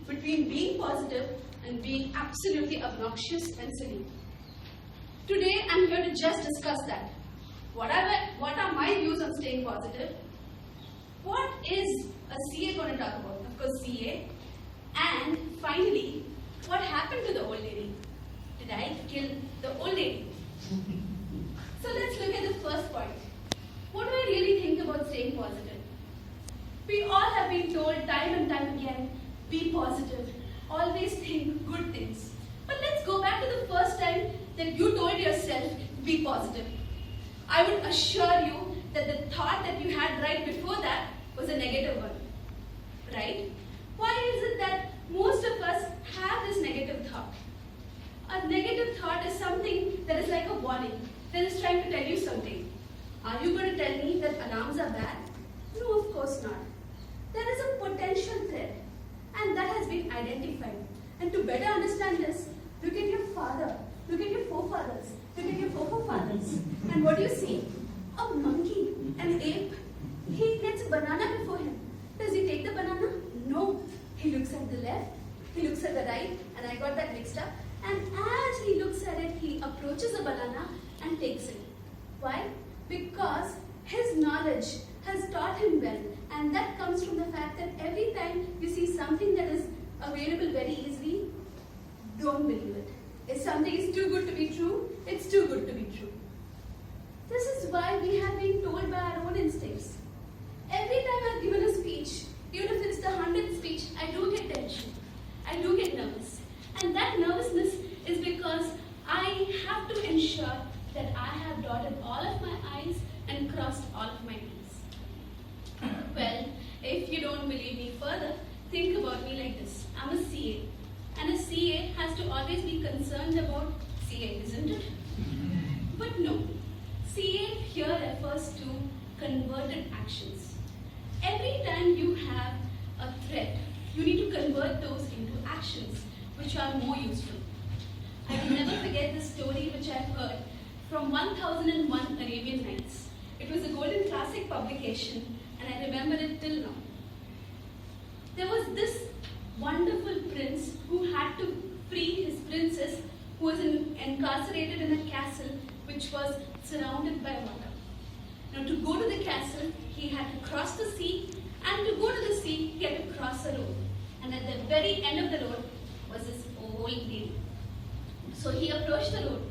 between being positive and being absolutely obnoxious and silly. Today, I'm here to just discuss that. What are my views on staying positive? What is a CA going to talk about? Of course, CA. And finally, what happened to the old lady? Did I kill the old lady? So let's look at the first point. What do I really think about staying positive? We all have been told time and time again, be positive, always think good things. But let's go back to the first time that you told yourself, be positive. I would assure you that the thought that you had right before that was a negative one, right? Why is it that most of us have this negative thought? A negative thought is something that is like a warning, that is trying to tell you something. Are you going to tell me that alarms are bad? No, of course not. There is a potential threat, and that has been identified. And to better understand this, look at your father, look at your forefathers, look at your forefathers. And what do you see? A monkey, an ape. He gets a banana before him. Does he take the banana? No. He looks at the left, he looks at the right, and I got that mixed up. And as he looks at it, he approaches the banana and takes it. Why? Because his knowledge has taught him well. And that comes from the fact that every time you see something that is available very easily, don't believe it. If something is too good to be true, it's too good to be true. This is why we have been told by our own instincts. Every time I've given a speech, even if it's the 100th speech, I do get tension. I do get nervous. And that nervousness is because I have to ensure that I have dotted all of my I's and crossed all of my T's. Well, if you don't believe me further, think about me like this. I'm a CA. And a CA has to always be concerned about CA, isn't it? But no. CA here refers to converted actions. Every time you have a threat, you need to convert those into actions which are more useful. I will never forget this story which I've heard from 1001 Arabian Nights. It was a golden classic publication and I remember it till now. There was this wonderful prince who had to free his princess who was incarcerated in a castle which was surrounded by water. Now to go to the castle, he had to cross the sea, and to go to the sea, he had to cross a road. And at the very end of the road was this old lady. So he approached the road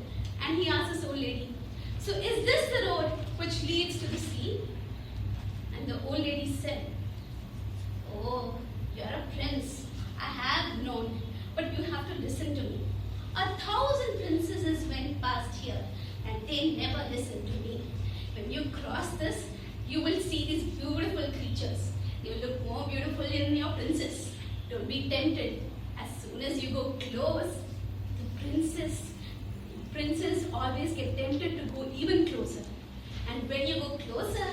and he asked this old lady, so is this the road which leads to the sea? And the old lady said, oh, you're a prince. I have known, but you have to listen to me. 1,000 princesses went past here and they never listened to me. When you cross this, you will see these beautiful creatures. They will look more beautiful than your princess. Don't be tempted. As soon as you go close, the princes always get tempted to go even closer. And when you go closer,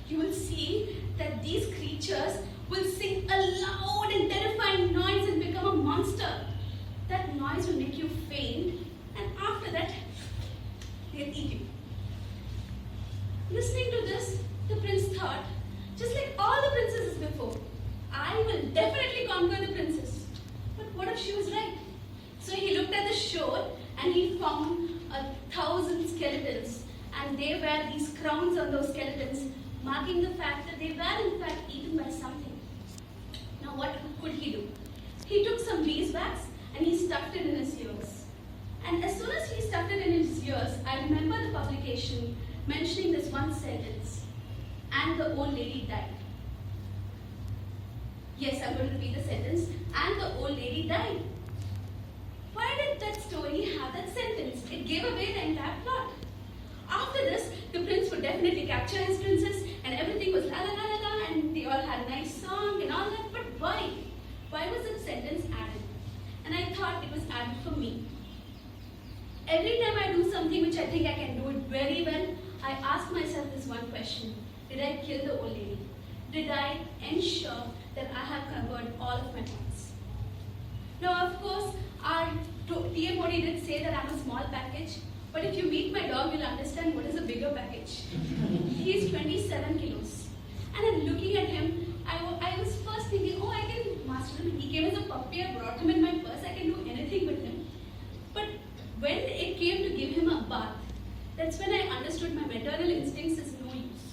you will see that these creatures will sing a loud and terrifying noise and become a monster. That noise will make you faint, and after that, they'll eat you. Listening to this, the prince thought, just like all the princesses before, I will definitely conquer the princess. But what if she was right? So he looked at the shore and he found 1,000 skeletons, and they wear these crowns on those skeletons, marking the fact that they were in fact eaten by something. Now what could he do? He took some beeswax and he stuffed it in his ears. And as soon as he stuffed it in his ears, I remember the publication mentioning this one sentence, and the old lady died. Yes, I'm going to repeat the sentence, and the old lady died. Why did that story have that sentence? It gave away the entire plot. After this, the prince would definitely capture his princess, and everything was la la la la la, and they all had a nice song and all that. But why? Why was that sentence added? And I thought it was added for me. Every time I do something which I think I can do it very well, I ask myself this one question. Did I kill the old lady? Did I ensure that I have covered all of my points? Now, of course, our TA body did say that I'm a small package, but if you meet my dog, you'll understand what is a bigger package. He's 27 kilos. And then looking at him, I was first thinking, oh, I can master him. He came as a puppy. I brought him in my purse. I can do anything with him. But when it came to give him a bath, that's when I understood my maternal instincts is no use.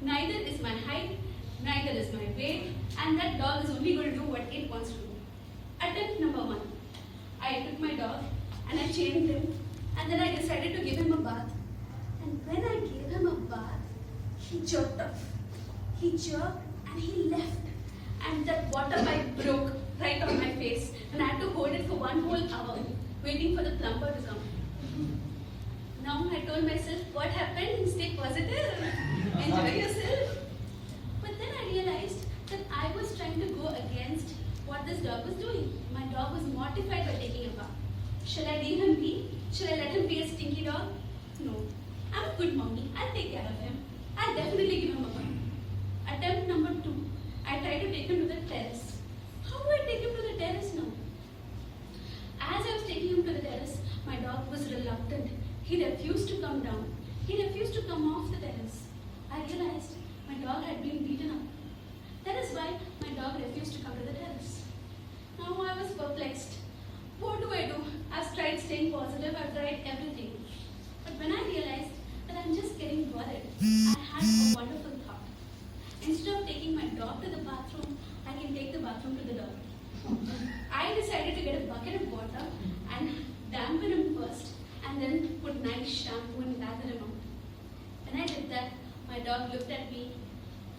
Neither is my height, neither is my weight, and that dog is only going to do what it wants to do. Attempt number 1. I took my dog and I chained him, and then I decided to give him a bath. And when I gave him a bath, he jerked off. He jerked and he left. And that water pipe broke right on my face. And I had to hold it for 1 whole hour, waiting for the plumber to come. Now I told myself, what happened? Stay positive. Enjoy yourself. But then I realized that I was trying to go against what this dog was doing. My dog was mortified by taking a bath. Shall I leave him be? Shall I let him be a stinky dog? No. I'm a good mommy. I'll take care of him. I'll definitely give him a bath. Attempt number 2. I tried to take him to the terrace. How do I take him to the terrace now? As I was taking him to the terrace, my dog was reluctant. He refused to come down. He refused to come off the terrace. I realized my dog had been beaten up. That is why my dog refused to come to the terrace. Now I was perplexed. What do I do? I've tried staying positive. I've tried everything. But when I realized that I'm just getting worried, I had a wonderful thought. Instead of taking my dog to the bathroom, I can take the bathroom to the dog. I decided to get a bucket of water and dampen him first, and then put nice shampoo and lather him out. When I did that, my dog looked at me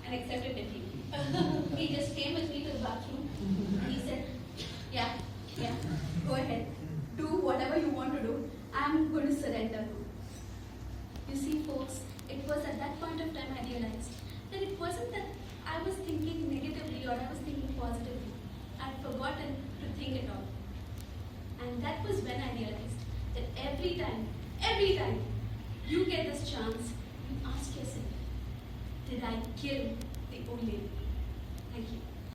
and accepted defeat. He just came with me to the bathroom. He said, yeah, go ahead. Do whatever you want to do. I'm going to surrender. You see, folks, it was at that point of time I realized that it wasn't that I was thinking negatively or I was thinking positively. I'd forgotten to think it all. And that was when I realized that every time you get this chance, you ask yourself, did I kill the old lady? Thank you.